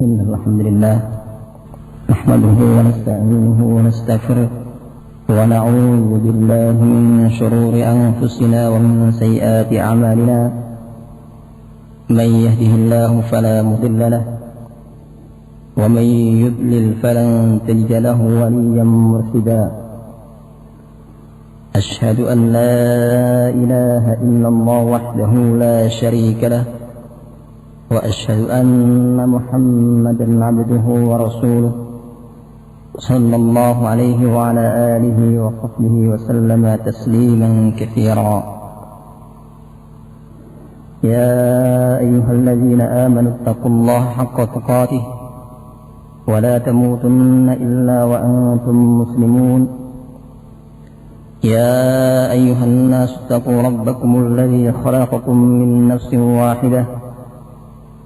إن الحمد لله نحمده ونستعينه ونستغفره ونعوذ بالله من شرور أنفسنا ومن سيئات أعمالنا من يهده الله فلا مضل له ومن يضلل فلن تجد له وليا مرشدا أشهد أن لا إله إلا الله وحده لا شريك له وأشهد أن محمدا عبده ورسوله صلى الله عليه وعلى آله وصحبه وسلم تسليما كثيرا. يا أيها الذين آمنوا اتقوا الله حق تقاته ولا تموتن إلا وأنتم مسلمون. يا أيها الناس اتقوا ربكم الذي خلقكم من نفس واحدة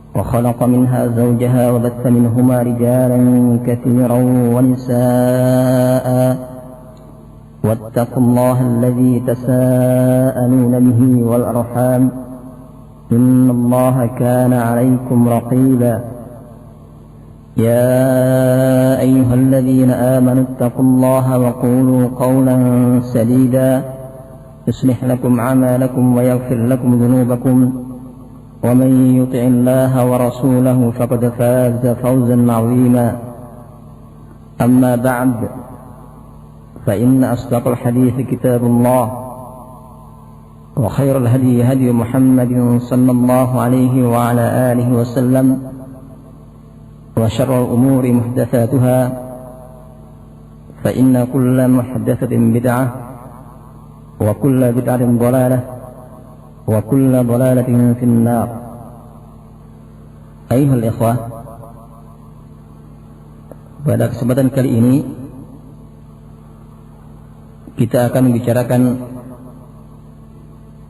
وخلق منها زوجها وبث منهما رجالا كثيرا ونساء واتقوا الله الذي تساءلون به والأرحام إن الله كان عليكم رقيبا. يا أيها الذين آمنوا اتقوا الله وقولوا قولا سديدا يصلح لكم أعمالكم ويغفر لكم ذنوبكم ومن يطع الله ورسوله فقد فاز فوزا عظيما. أما بعد فإن أصدق الحديث كتاب الله وخير الهدي هدي محمد صلى الله عليه وعلى آله وسلم وشر الأمور محدثاتها فإن كل محدثة بدعة وكل بدعة ضلالة وكل ضلالة في النار. أيها الإخوة, pada kesempatan kali ini kita akan membicarakan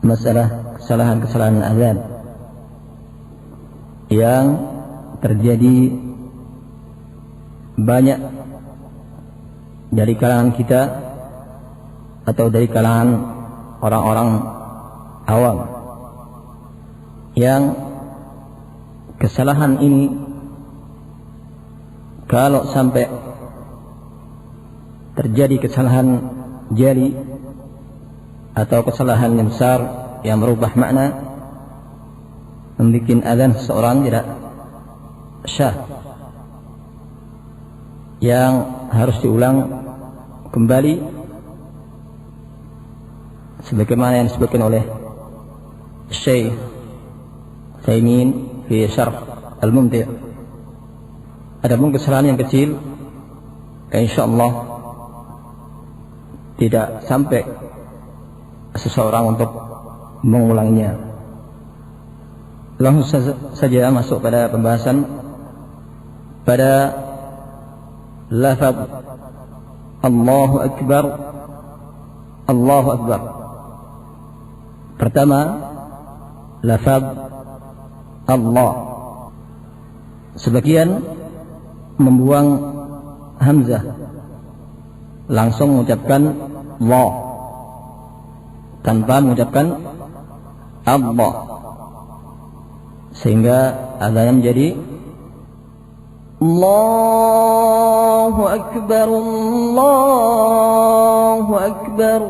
masalah kesalahan-kesalahan azan yang terjadi banyak dari kalangan kita atau dari kalangan orang-orang awam, yang kesalahan ini kalau sampai terjadi kesalahan jari atau kesalahan yang besar yang merubah makna, membuat azan seseorang tidak syah, yang harus diulang kembali sebagaimana yang disebutkan oleh Syekh Utsaimin fi Syarh Al-Mumti'. Adapun kesalahan yang kecil, insyaallah tidak sampai seseorang untuk mengulanginya. Langsung saja masuk pada pembahasan pada lafaz Allahu Akbar. Allahu Akbar. Pertama, lafaz Allah. Sebagian membuang hamzah, langsung mengucapkan Allah tanpa mengucapkan Allah, sehingga azannya menjadi Allahu Akbar, Allahu Akbar,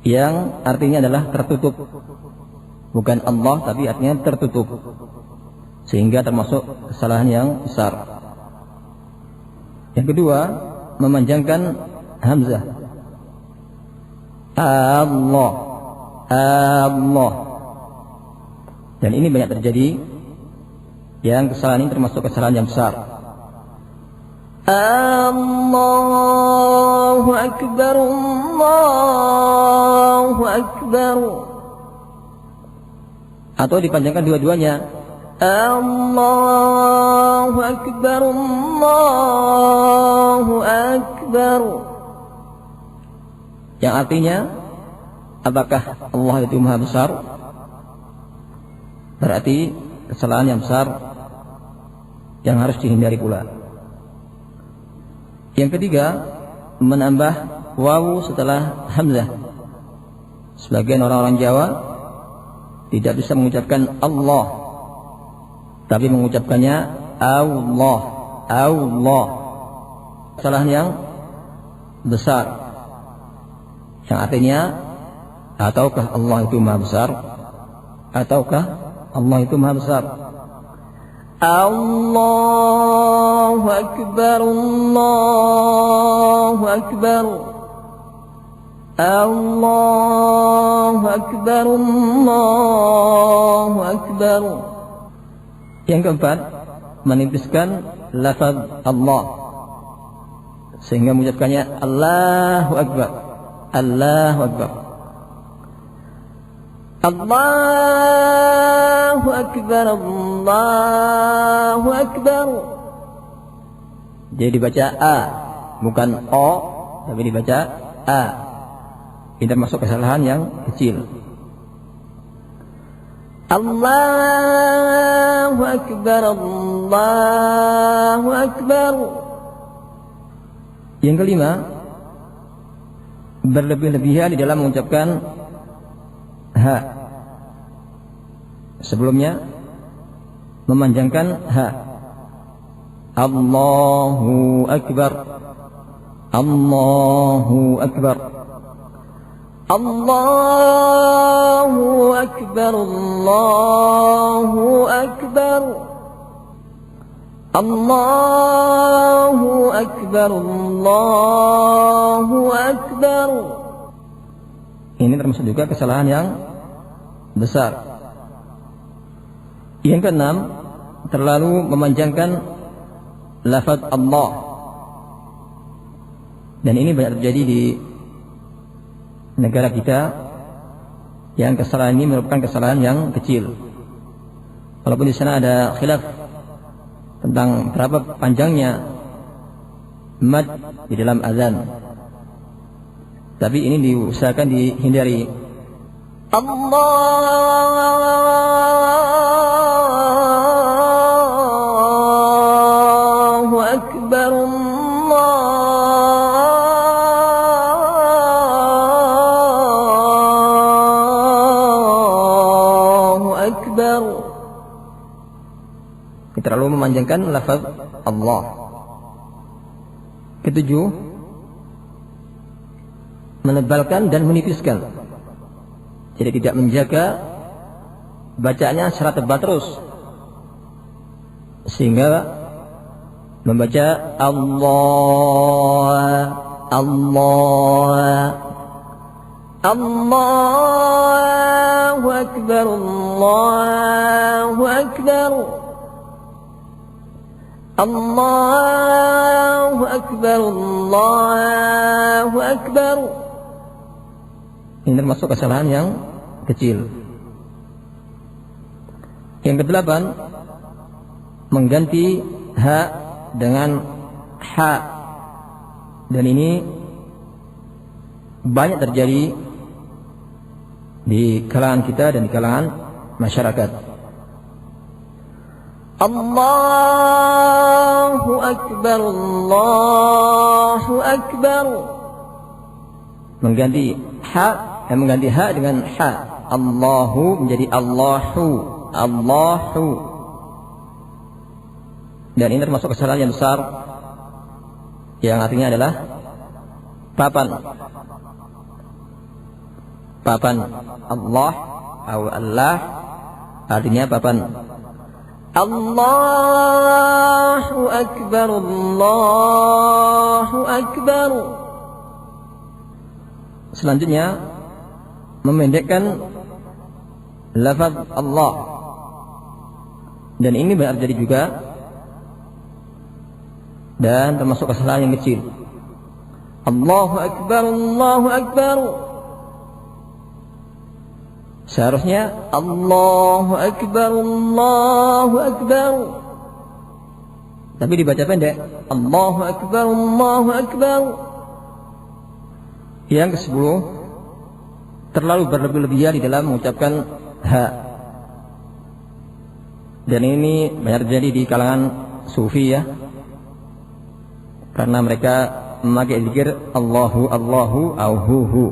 yang artinya adalah tertutup, bukan Allah tapi artinya tertutup, sehingga termasuk kesalahan yang besar. Yang kedua, memanjangkan hamzah, Allah, Allah, dan ini banyak terjadi, yang kesalahan ini termasuk kesalahan yang besar. Allahu Akbar, Allahu Akbar, atau dipanjangkan dua-duanya, Allahu Akbar, Allahu Akbar, yang artinya apakah Allah itu maha besar? Berarti kesalahan yang besar yang harus dihindari pula. Yang ketiga, menambah wawu setelah hamzah. Sebagian orang-orang Jawa tidak bisa mengucapkan Allah, tapi mengucapkannya Allah, Allah. Kesalahan yang besar, yang artinya ataukah Allah itu maha besar, ataukah Allah itu maha besar. Allahu Akbar, Allahu Akbar, Allahu Akbar, Allahu Akbar. Yang keempat, menipiskan lafaz Allah sehingga mengucapkannya Allahu Akbar, Allahu Akbar, Allahu Akbar, Allahu Akbar. Jadi dibaca A, bukan O, tapi dibaca A. Ini termasuk kesalahan yang kecil. Allahu Akbar, Allahu Akbar. Yang kelima, berlebih-lebihan di dalam mengucapkan H. Sebelumnya memanjangkan H. Allahu Akbar, Allahu Akbar, Allahu Akbar, Allahu Akbar, Allahu Akbar, Allahu Akbar. Ini termasuk juga kesalahan yang besar. Yang keenam, terlalu memanjangkan lafaz Allah. Dan ini banyak terjadi di negara kita, yang kesalahan ini merupakan kesalahan yang kecil. Walaupun di sana ada khilaf tentang berapa panjangnya mad di dalam azan, tapi ini diusahakan dihindari. Allahu Akbar, Allahu Akbar. Terlalu memanjangkan lafaz Allah. Ketujuh, menebalkan dan menipiskan. Jadi tidak menjaga bacaannya secara tebal terus, sehingga membaca Allah, Allah, Allahu Akbar, Allahu Akbar, Allahu Akbar, Allahu Akbar. Ini termasuk kesalahan yang kecil. Yang kedelapan, mengganti H dengan H. Dan ini banyak terjadi di kalangan kita dan di kalangan masyarakat. Allahu Akbar, Allahu Akbar. Mengganti H dengan H. Allahu menjadi Allahu, Allahu. Dan ini termasuk kesalahan yang besar, yang artinya adalah papan. Papan Allah atau Allah artinya papan. Allahu Akbar, Allahu Akbar. Selanjutnya, memendekkan lafaz Allah. Dan ini banyak terjadi juga, dan termasuk kesalahan yang kecil. Allahu Akbar, Allahu Akbar. Seharusnya Allahu Akbar, Allahu Akbar. Tapi dibaca pendek. Allahu Akbar, Allahu Akbar. Yang ke-10, terlalu berlebih-lebihan di dalam mengucapkan H. Dan ini banyak terjadi di kalangan sufi ya, karena mereka memakai zikir Allahu, Allahu, Auhuhu.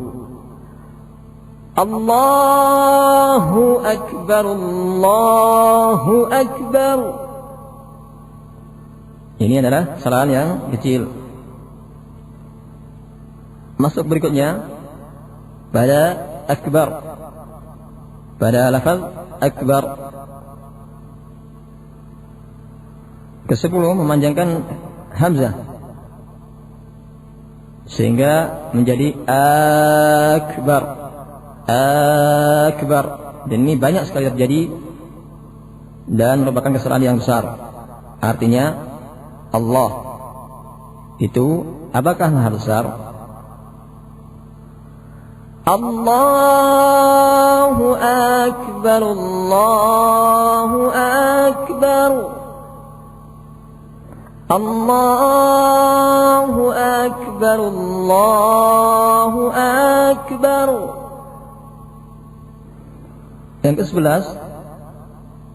Allahu Akbar, Allahu Akbar. Ini adalah kesalahan yang kecil. Masuk berikutnya pada akbar. Pada lafaz akbar. Ke-10 memanjangkan hamzah sehingga menjadi akbar. Akbar. Dan ini banyak sekali terjadi dan merupakan kesalahan yang besar. Artinya Allah itu apakah maha besar? Allahu akbar, Allahu akbar, Allahu akbar, Allahu akbar. Yang ke-11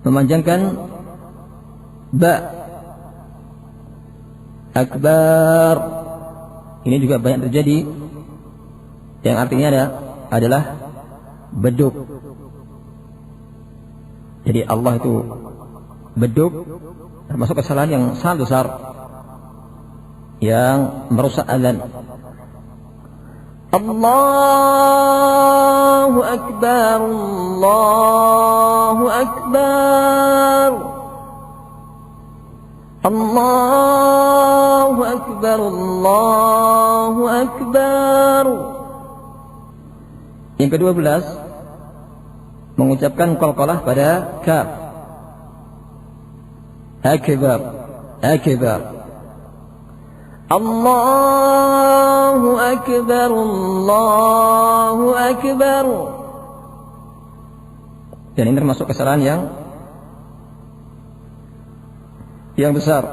memanjangkan ba. Akbar. Ini juga banyak terjadi, yang artinya adalah beduk. Jadi Allah itu beduk, termasuk kesalahan yang sangat besar yang merusak azan. Allahu akbar, Allahu akbar, Allahu akbar, Allahu akbar. Yang ke-12 mengucapkan qalqalah pada kaf. Akbar, akbar, Allahu akbar, Allahu akbar. Dan ini termasuk kesalahan yang besar.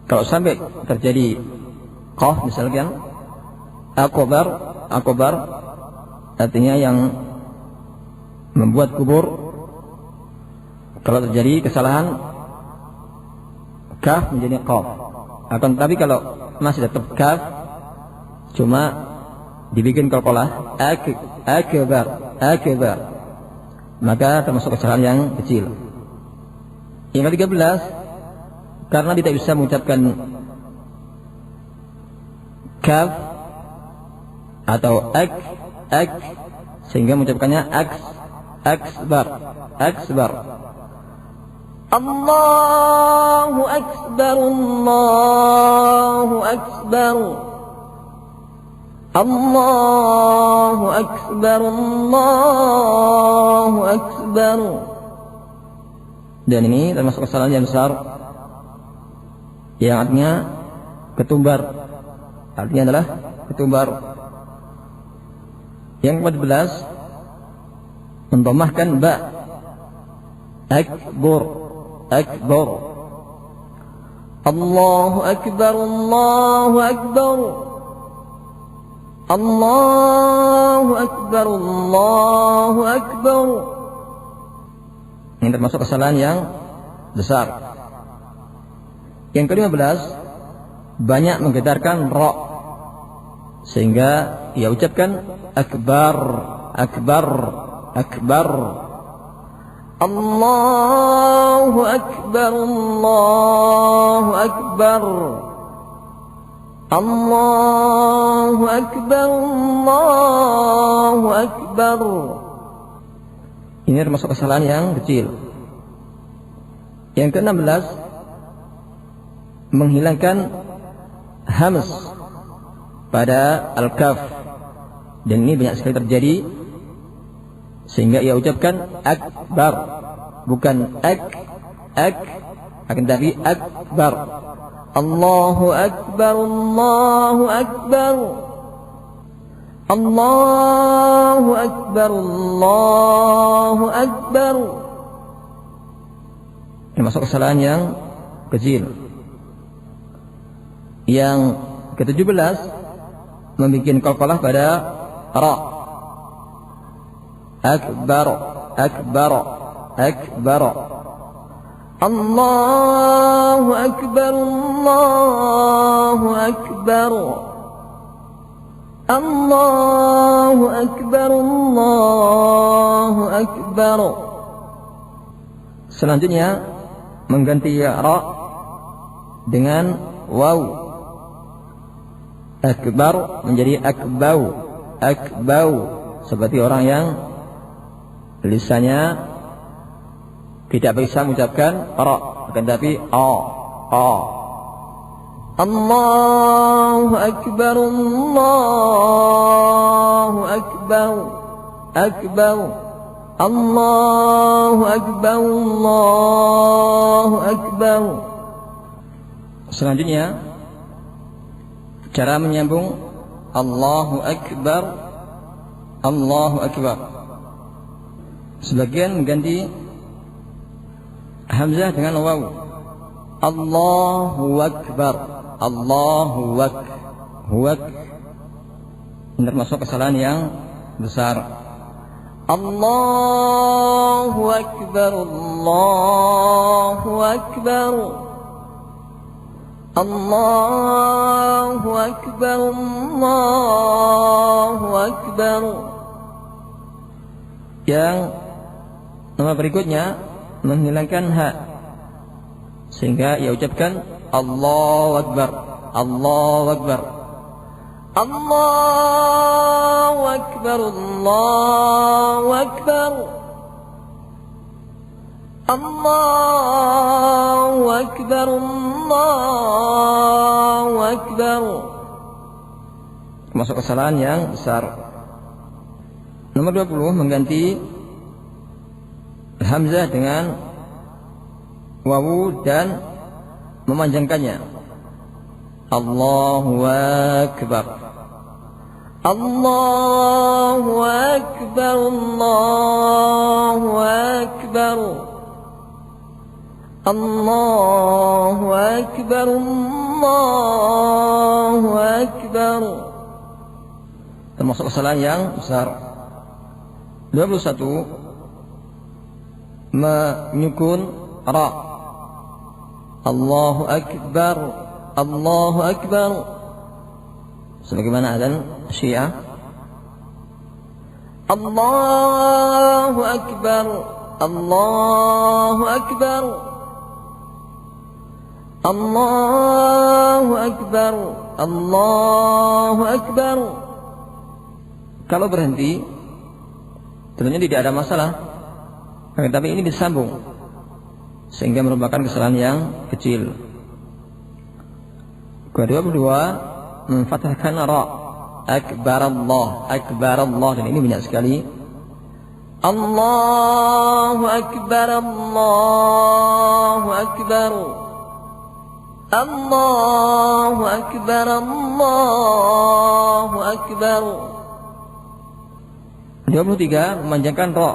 Kalau sampai terjadi qaf misalkan akbar, akbar artinya yang membuat kubur. Kalau terjadi kesalahan kaf menjadi qaf. Akan tetapi kalau masih tetap kaf, cuma dibikin qalqalah akbar, akbar, maka termasuk kesalahan yang kecil. Yang ke-13 karena tidak bisa mengucapkan kaf atau ak sehingga mengucapkannya aksbar, aksbar. Allahu akbar, Allahu akbar, Allahu akbar, Allahu akbar. Dan ini termasuk kesalahan yang besar, yang artinya ketumbar. Artinya adalah ketumbar. Yang ke-14 mendomahkan ba. Akbar, akbar, Allahu akbar, Allahu akbar, Allahu akbar, Allahu akbar. Ini termasuk kesalahan yang besar. Yang ke-15 banyak menggetarkan ra sehingga ia ucapkan akbar, akbar, akbar. Allahu akbar, Allahu akbar, Allahu akbar, Allahu akbar. Ini termasuk kesalahan yang kecil. Yang ke-16 menghilangkan hams pada al-kaf, dan ini banyak sekali terjadi sehingga ia ucapkan akbar, bukan ak, akan tapi akbar. Allahu akbar, Allahu akbar, Allahu akbar, Allahu akbar. Ini masuk kesalahan yang kecil. Yang ke-17 membuat qalqalah pada ra. Akbar, akbar, akbar. Allahu akbar, Allahu akbar, Allahu akbar, Allahu akbar. Selanjutnya mengganti ra dengan waw. Akbar menjadi akbau, akbau, seperti orang yang lisannya tidak bisa mengucapkan ra, akan tapi a. Allahu akbar, Allahu akbar, akbar, Allahu akbar, Allahu akbar. Selanjutnya cara menyambung Allahu akbar, Allahu akbar. Sebagian mengganti hamzah dengan waw. Allahu akbar, Allahu akbar. Ini termasuk kesalahan yang besar. Allahu akbar, Allahu akbar, Allahu akbar, Allahu akbar. Yang nomor berikutnya menghilangkan ha, sehingga ia ucapkan Allahu akbar, Allahu akbar, Allahu akbar, Allahu akbar, Allahu akbar, Allahu akbar. Termasuk kesalahan yang besar. Nomor 20 mengganti hamzah dengan wawu dan memanjangkannya. Allahu akbar, Allahu akbar, Allahu akbar, Allahu akbar, Allahu akbar. Termasuk kesalahan yang besar. 21 menyukun ra. Allahu akbar, Allahu akbar, sebagaimana adzan Syiah. Allahu akbar, Allahu akbar, Allahu akbar, Allahu akbar. Kalau berhenti tentunya tidak ada masalah, tapi ini disambung sehingga merupakan kesalahan yang kecil. Kedua memfathahkan ra. Akbar Allah, dan ini banyak sekali. Allahu akbar, Allahu akbar, Allahu akbar, Allahu akbar. 23 memanjangkan ra.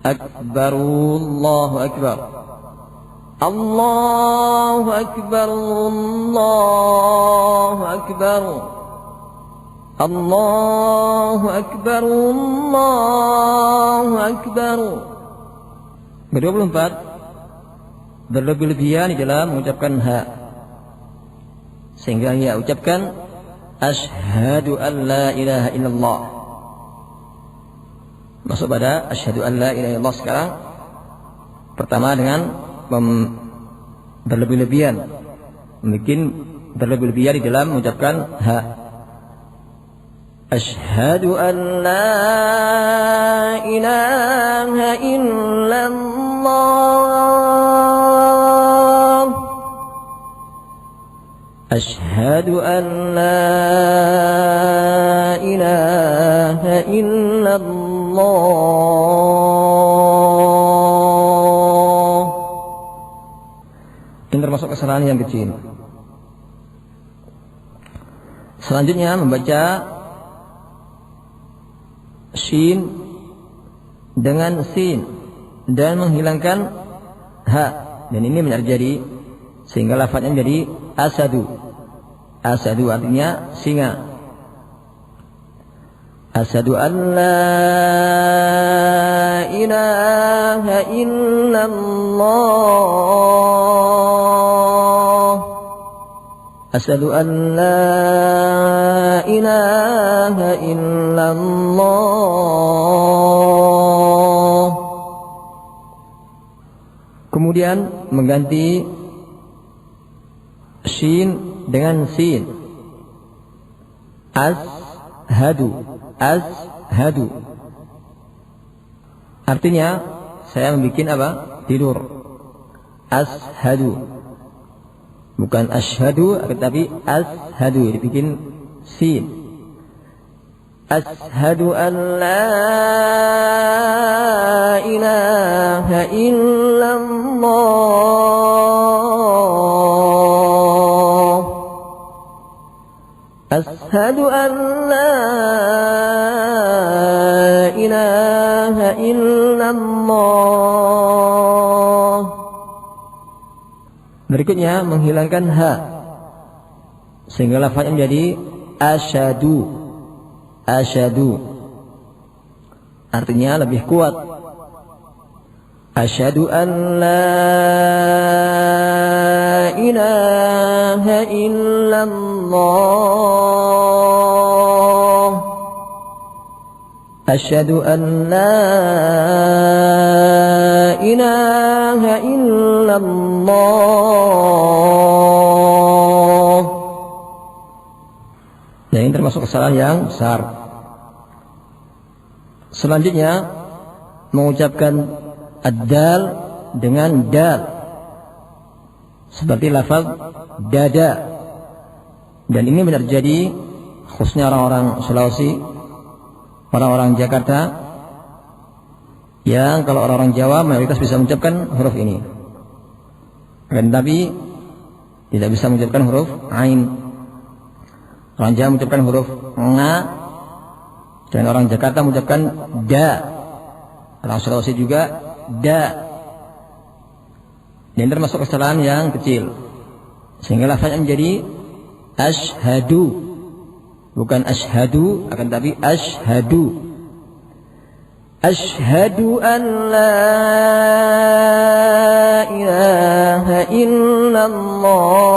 Akbarullahu akbar, Allahu akbar, Allahu akbar, Allahu akbar, Allahu akbar. 24 berlebih-lebihan di dalam mengucapkan ha, sehingga ia ucapkan asyhadu an la ilaha illallah. Masuk pada asyhadu an la ilaha illallah sekarang. Pertama dengan berlebih-lebihan, mungkin berlebih-lebihan di dalam mengucapkan ha. Asyhadu an la ilaha illallah, asyhadu an la ilaha illallah. Ini termasuk kesalahan yang kecil. Selanjutnya membaca shin dengan sin dan menghilangkan ha, dan ini menjadi sehingga lafadznya menjadi asadu. Asadu artinya singa. Asyhadu an la ilaha illallah, asyhadu an la ilaha illallah. Kemudian mengganti shin dengan sin. Ashadu, ashadu. Artinya saya membuat apa? Tidur. Ashadu. Bukan ashadu, tetapi ashadu dibikin sin. Ashadu an la ilaha illallah. Ashadu an la ilaha illallah. Berikutnya menghilangkan ha sehingga lafaznya menjadi asyadu. Asyadu artinya lebih kuat. Asyadu an la ilaha illallah. Asyadu an la ilaha illallah. Nah, ini termasuk kesalahan yang besar. Selanjutnya mengucapkan ad-dal dengan dal seperti lafaz dada. Dan ini benar jadi khususnya orang-orang Sulawesi, orang-orang Jakarta, yang kalau orang-orang Jawa mayoritas bisa mengucapkan huruf ini, tapi tidak bisa mengucapkan huruf ain. Orang Jawa mengucapkan huruf nga, dan orang Jakarta mengucapkan da. Orang Sulawesi juga da. Dan ini termasuk kesalahan yang kecil, sehingga lafaznya menjadi ashadu, bukan ashadu, akan tapi ashadu. Ashhadu an la ilaha illallah.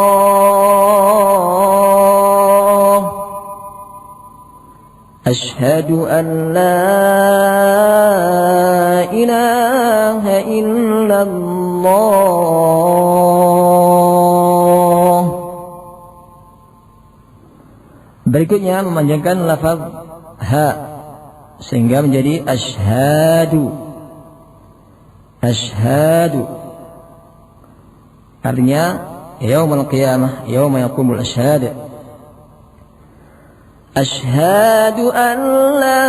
Ashhadu an la ilaha illallah. Berikutnya memanjangkan lafaz ha sehingga menjadi asyhadu. Asyhadu artinya yaumul qiyamah, yauma yaqumul asyhad. Asyhadu an la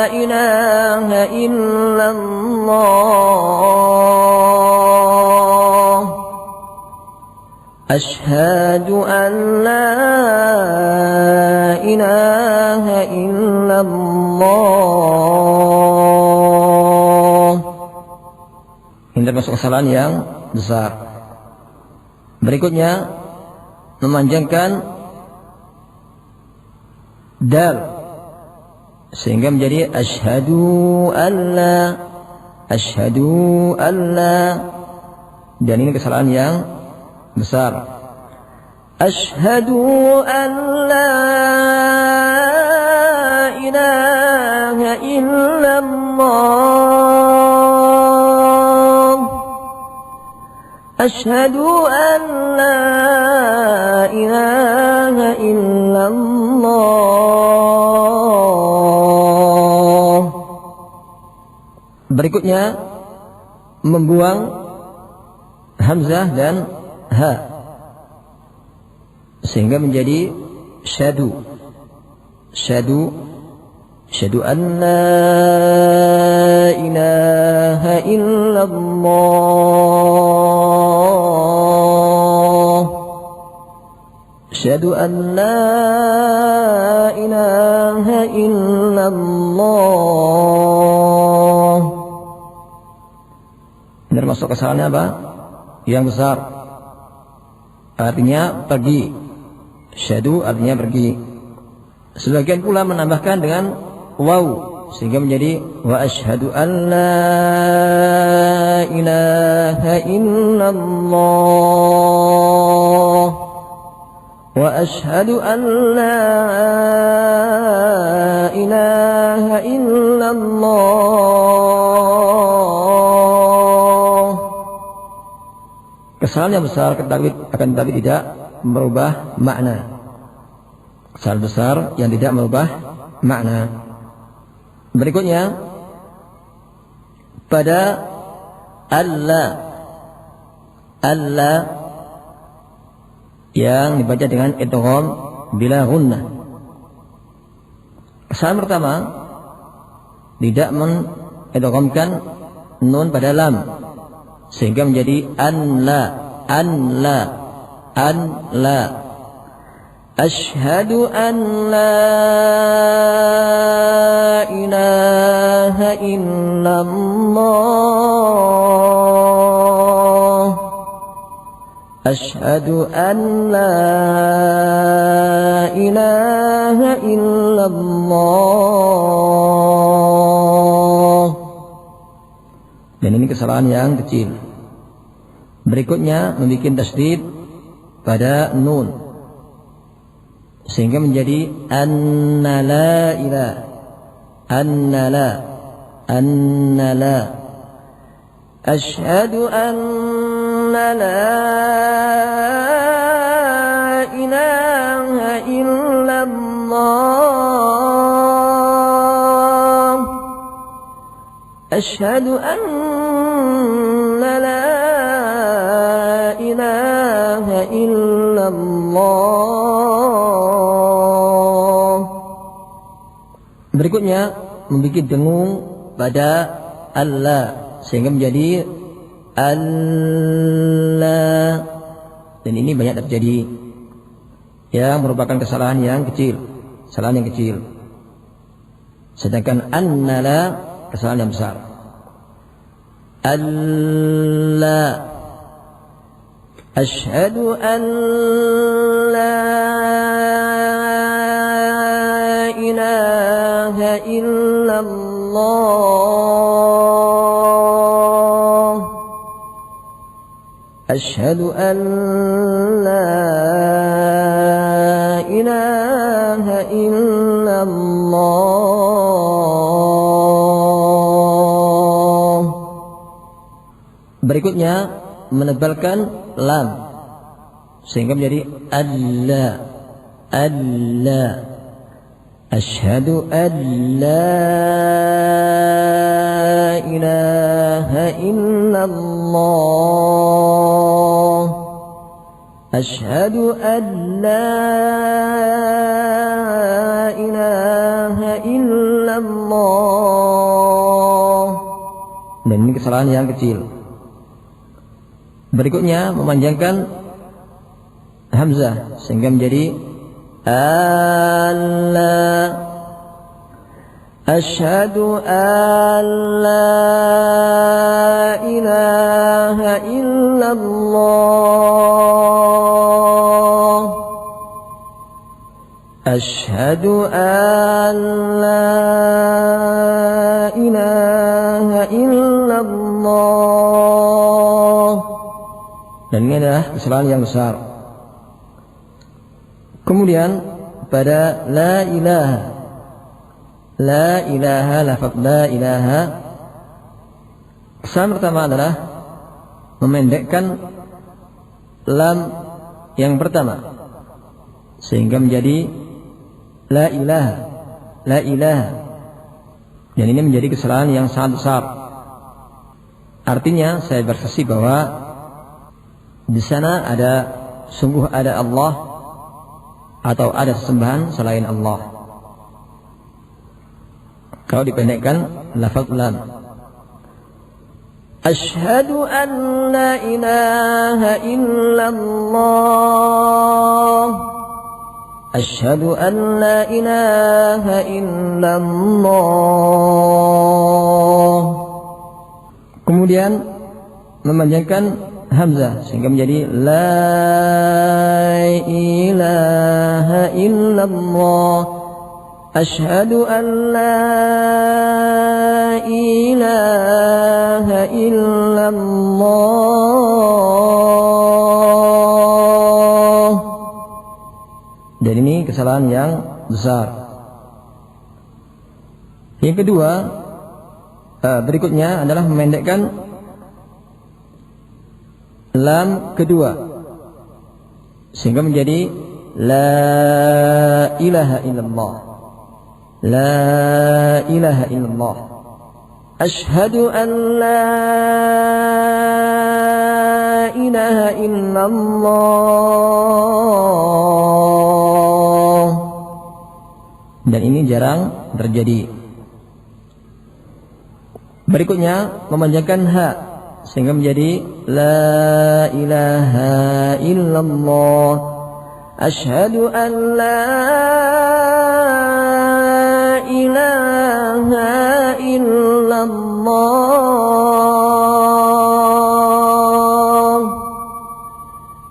ilaha illallah. Asyhadu an la ilaha illallah. Ini termasuk kesalahan yang besar. Berikutnya memanjangkan dal sehingga menjadi asyhadu alla, asyhadu alla. Dan ini kesalahan yang besar. Asyhadu an la ilaha illallah. Asyhadu an la ilaha illallah. Berikutnya membuang hamzah dan ha sehingga menjadi syadu. Syadu, syadu an la ilaha illallah. Syadu an la ilaha illallah. Ini termasuk kesalahannya apa? Yang besar. Artinya pergi. Syadu artinya pergi. Sebagian pula menambahkan dengan waw sehingga menjadi wa asyhadu an la ilaha illallah. Wa asyhadu an la ilaha illallah. Kesalahan yang besar tetapi tidak merubah makna. Kesalahan besar yang tidak merubah makna. Berikutnya pada Allah yang dibaca dengan idgham bila gunnah. Kesalahan pertama tidak mengidghamkan nun pada lam sehingga menjadi an la. Asyhadu an la ilaha illallah. Asyhadu an la ilaha illallah. Dan ini kesalahan yang kecil. Berikutnya membuat tasdid pada nun sehingga menjadi anna la asyhadu anna la ilaha illallah. Asyhadu anna la ilaha illallah. Berikutnya membuat dengung pada Allah sehingga menjadi Allah. Dan ini banyak terjadi yang merupakan kesalahan yang kecil. Sedangkan annala kesalahan yang besar. Allah. Asyhadu an la ilaha illallah. Asyhadu an la ilaha illallah. Berikutnya menebalkan lam sehingga menjadi Allah. Asyhadu an la ilaha illallah. Asyhadu an la ilaha illallah. Dan ini kesalahan yang kecil. Berikutnya memanjangkan hamzah sehingga menjadi Allah. Asyhadu an la ilaha illallah. Asyhadu an la ilaha illallah. Dan ini adalah kesalahan yang besar. Kemudian pada la ilaha, lafaz la ilaha, kesalahan pertama adalah memendekkan lam yang pertama sehingga menjadi la ilaha. Dan ini menjadi kesalahan yang sangat besar. Artinya saya bersaksi bahwa di sana sungguh ada Allah atau ada sesembahan selain Allah. Kalau dipendekkan lafaz lam. Asyhadu an la ilaha illallah. Asyhadu an la ilaha illallah. Kemudian memanjangkan hamzah sehingga menjadi la ilaha illallah. Asyhadu an la ilaha illallah. Dan ini kesalahan yang besar. Yang kedua, berikutnya adalah memendekkan lam kedua sehingga menjadi la ilaha illallah. La ilaha illallah. Asyhadu an la ilaha illallah. Dan ini jarang terjadi. Berikutnya memanjangkan ha sehingga menjadi la ilaha illallah. Asyhadu an la ilaha illallah.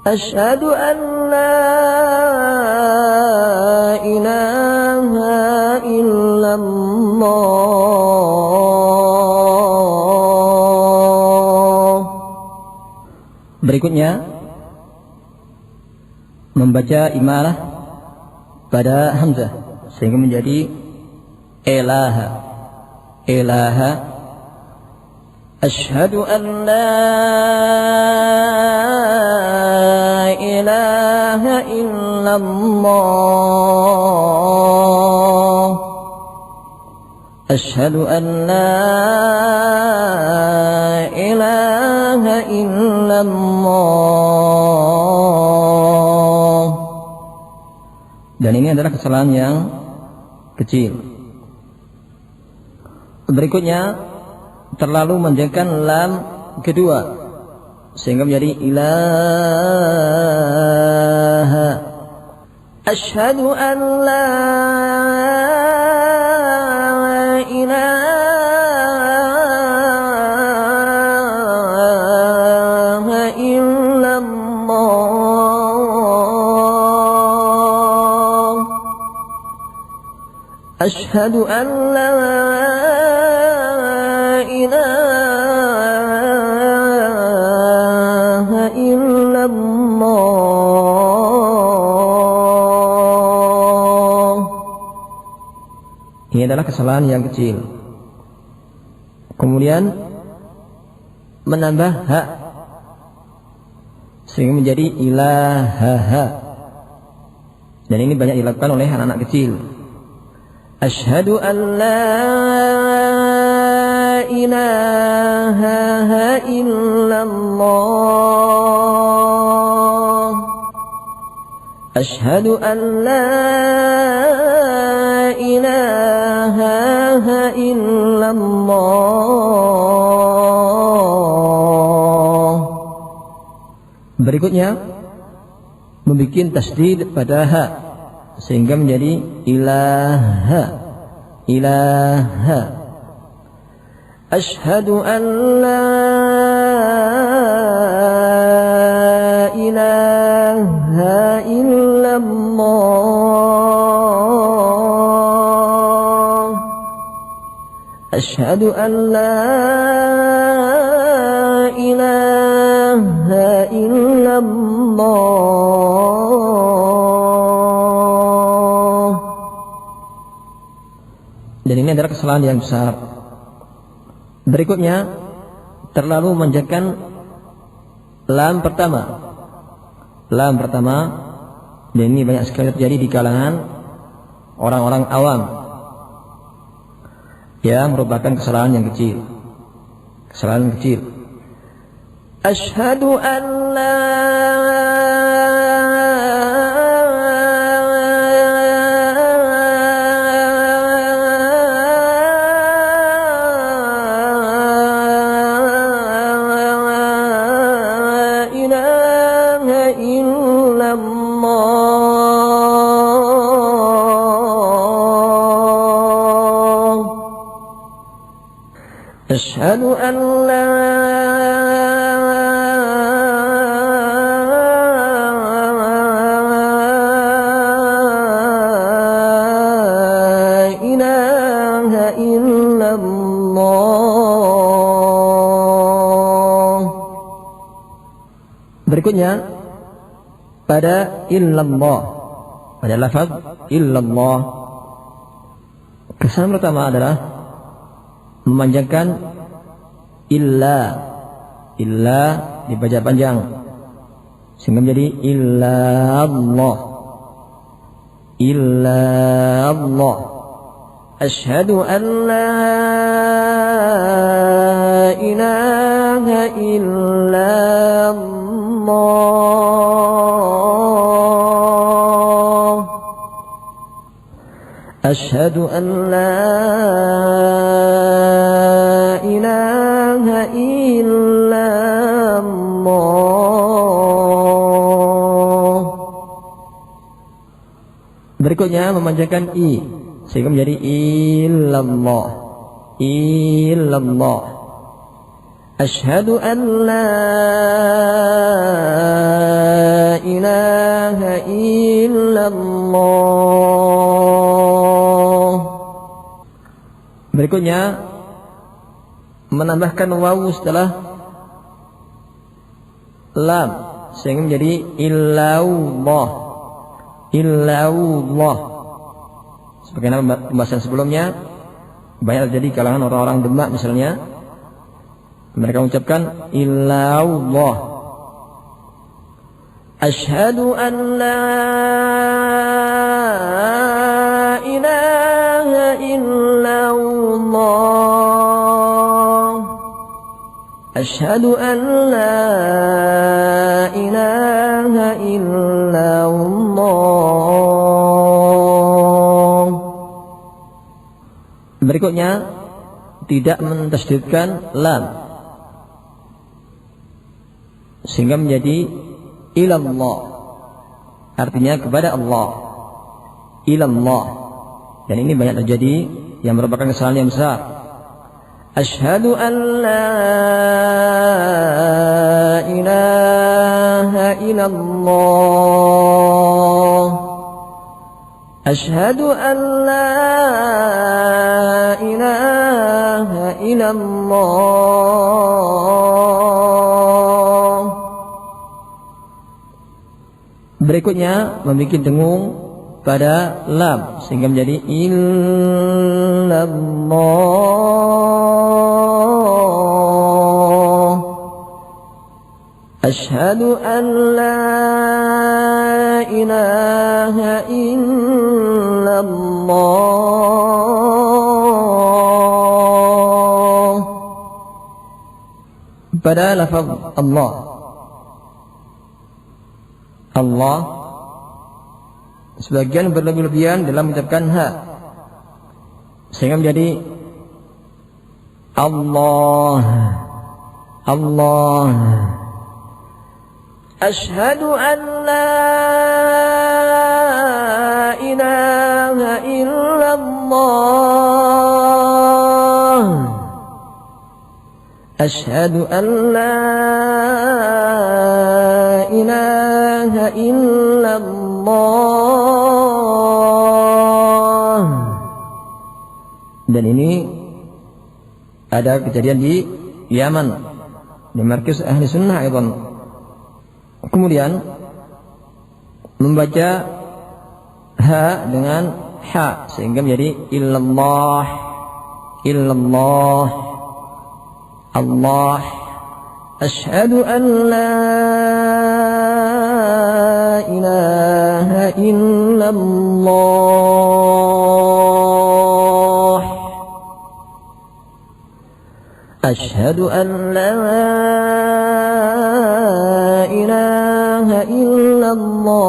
Asyhadu an la ilaha illallah. Berikutnya membaca imalah pada hamzah sehingga menjadi ilaha. Ilaha. Asyhadu an la ilaha illallah. Asyhadu an la ilaha illallah. Dan ini adalah kesalahan yang kecil. Berikutnya terlalu menjadikan lam kedua sehingga menjadi ilaha. Asyhadu an la ilaha illallah. Asyhadu an la ilaha illallah. Ini adalah kesalahan yang kecil. Kemudian menambah ha sehingga menjadi ilaha. Dan ini banyak dilakukan oleh anak-anak kecil. Asyhadu an la ilaha illallah. Asyhadu an la ilaha illallah. Berikutnya membuat tasdid pada ha sehingga menjadi ilaha. Ilaha. Asyhadu an la ilaha illallah. Asyhadu an la ilaha illallah. Dan ini adalah kesalahan yang besar. Berikutnya terlalu memanjangkan lam pertama. Lam pertama, dan ini banyak sekali terjadi di kalangan orang-orang awam, yang merupakan kesalahan yang kecil. Kesalahan kecil. Asyhadu an la Asyhadu an la ilaha illallah. Berikutnya pada illallah, pada lafaz illallah, kesalahan pertama adalah memanjangkan illa illa dibaca panjang sehingga menjadi illallah. Illallah. Asyhadu an la ilaha illallah. Asyhadu an la ilaha illallah. Berikutnya memanjangkan i sehingga menjadi illallah. Illallah. Asyhadu an la ilaha illallah. Berikutnya menambahkan wawu setelah lam sehingga menjadi illallah. Illallah. Sebagaimana pembahasan sebelumnya, banyak terjadi kalangan orang-orang Demak misalnya, mereka mengucapkan illallah. Asyhadu an la ilaha illallah. Asyhadu an la ilaha illallah. Berikutnya tidak mentasydidkan lam sehingga menjadi ilallah, artinya kepada Allah. Ilallah. Dan ini banyak terjadi yang merupakan kesalahan yang besar. Asyhadu an la ilaha illallah. Asyhadu an la ilaha illallah. Berikutnya membuat dengung pada lam sehingga menjadi illallah. Asyhadu an la ilaha illallah. Pada lafaz Allah, Allah sebagian berlebih-lebihan dalam mengucapkan ha sehingga menjadi Allah. Allah. Asyhadu an la ilaha illallah. Asyhadu an la ilaha illallah. Dan ini ada kejadian di Yaman, di markas ahli sunnah aydan. Kemudian membaca ha dengan ha sehingga menjadi illallah. Illallah. Allah. Asyhadu an la ilaha illallah. Asyhadu an la ilaha illallah.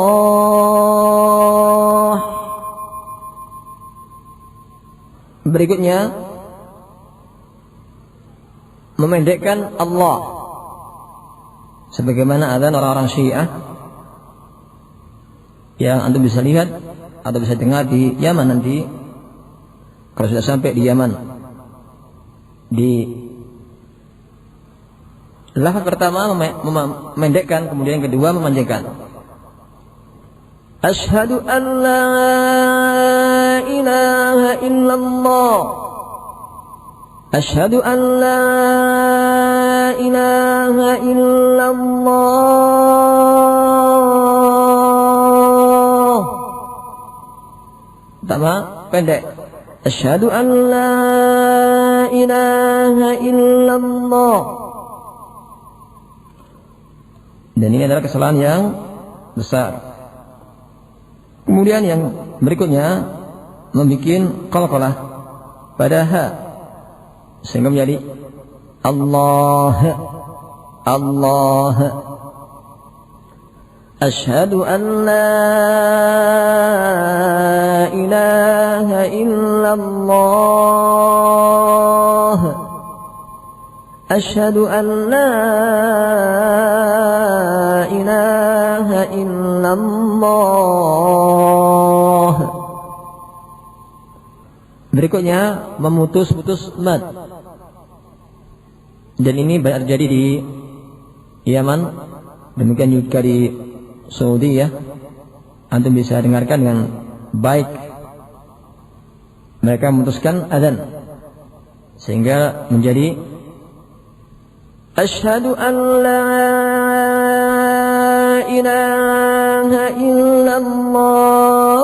Berikutnya memendekkan Allah sebagaimana adzan orang-orang Syiah yang Anda bisa lihat atau bisa dengar di Yaman nanti kalau sudah sampai di Yaman. Di lafaz pertama memendekkan, kemudian yang kedua memanjangkan. Asyhadu an la ilaha illallah. Asyhadu an la ilaha illallah. Pertama pendek. Asyhadu an la ilaha illallah. Dan ini adalah kesalahan yang besar. Kemudian yang berikutnya membuat qalqalah pada ha sehingga menjadi Allah. Allah. Asyhadu an la ilaha illallah. Asyhadu an la ilaha illallah. Berikutnya memutus-putus mad. Dan ini banyak terjadi di Yaman, demikian juga di Saudi ya. Antum bisa dengarkan dengan baik. Mereka memutuskan azan sehingga menjadi asyhadu an la ilaha illallah.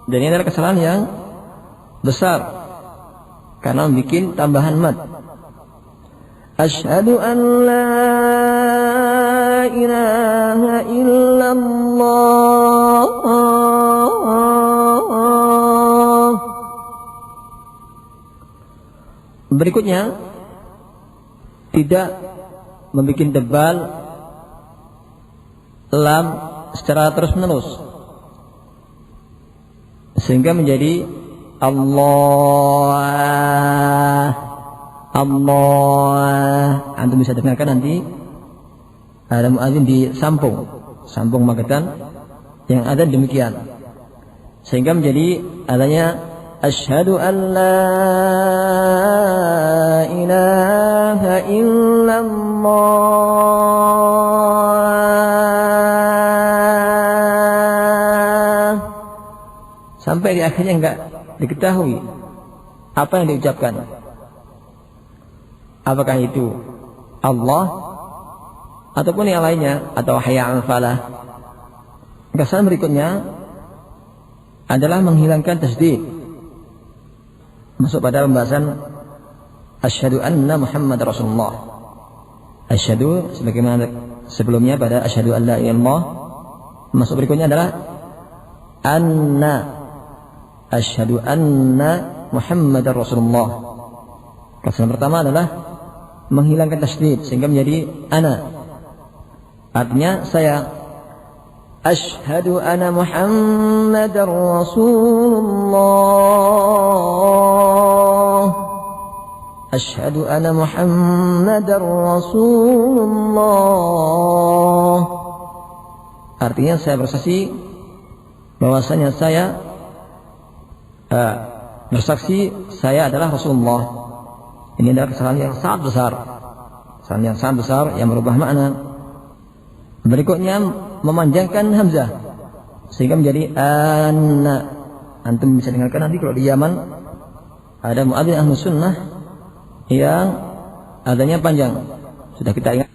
Dan ini adalah kesalahan yang besar karena membuat tambahan mad. Asyhadu an la ilaha illallah. Berikutnya tidak membuat tebal lam secara terus-menerus sehingga menjadi Allah. Allah. Antum bisa dengarkan nanti ada muadzin di Sampung Magetan yang ada demikian sehingga menjadi adanya asyhadu an la ilaha illallah sampai di akhirnya enggak diketahui apa yang diucapkan. Apakah itu Allah ataupun yang lainnya atau hayya 'alal falah. Kesalahan berikutnya adalah menghilangkan tasdid. Masuk pada pembahasan asyhadu anna Muhammad Rasulullah. Asyhadu sebagaimana sebelumnya pada asyhadu an la ilaha illallah. Masuk berikutnya adalah anna. Asyhadu anna Muhammad Rasulullah. Kesalahan pertama adalah menghilangkan tasdid sehingga menjadi ana. Artinya saya asyhadu anna Muhammadar Rasulullah. Asyhadu anna Muhammadar Rasulullah. Artinya saya bersaksi bahwasanya saya bersaksi saya adalah Rasulullah. Ini adalah kesalahan yang sangat besar. Kesalahan yang sangat besar yang merubah makna. Berikutnya memanjangkan hamzah sehingga menjadi anna. Antum bisa dengarkan nanti kalau di Yaman ada muadzin Ahlus Sunnah yang adanya panjang. Sudah kita ingat.